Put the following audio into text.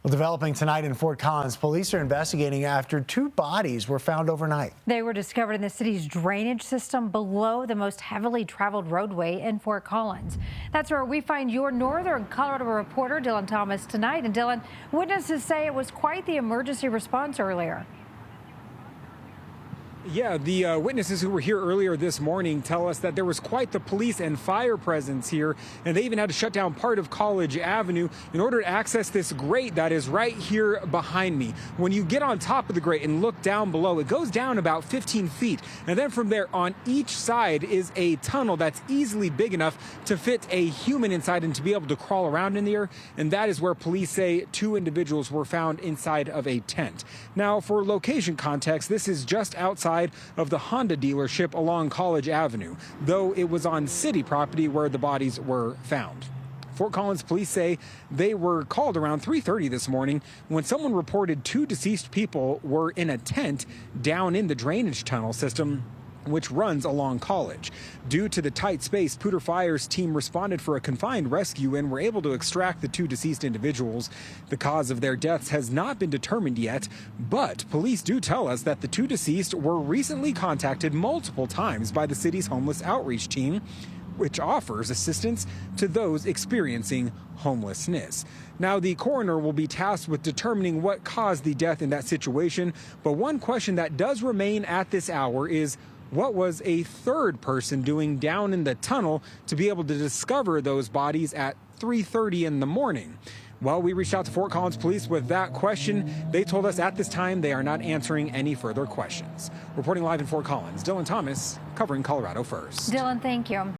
Well, developing tonight in Fort Collins, police are investigating after two bodies were found overnight. They were discovered in the city's drainage system below the most heavily traveled roadway in Fort Collins. That's where we find your Northern Colorado reporter, Dylan Thomas, tonight. And Dylan, witnesses say it was quite the emergency response earlier. Yeah, the witnesses who were here earlier this morning tell us that there was quite the police and fire presence here, and they even had to shut down part of College Avenue in order to access this grate that is right here behind me. When you get on top of the grate and look down below, it goes down about 15 feet, and then from there on each side is a tunnel that's easily big enough to fit a human inside and to be able to crawl around in there, and that is where police say two individuals were found inside of a tent. Now, for location context, this is just outside of the Honda dealership along College Avenue, though it was on city property where the bodies were found. Fort Collins police say they were called around 3:30 this morning when someone reported two deceased people were in a tent down in the drainage tunnel system which runs along College. Due to the tight space, Poudre Fire's team responded for a confined rescue and were able to extract the two deceased individuals. The cause of their deaths has not been determined yet, but police do tell us that the two deceased were recently contacted multiple times by the city's homeless outreach team, which offers assistance to those experiencing homelessness. Now, the coroner will be tasked with determining what caused the death in that situation, but one question that does remain at this hour is, what was a third person doing down in the tunnel to be able to discover those bodies at 3:30 in the morning? Well, we reached out to Fort Collins police with that question. They told us at this time they are not answering any further questions. Reporting live in Fort Collins, Dylan Thomas, covering Colorado First. Dylan, thank you.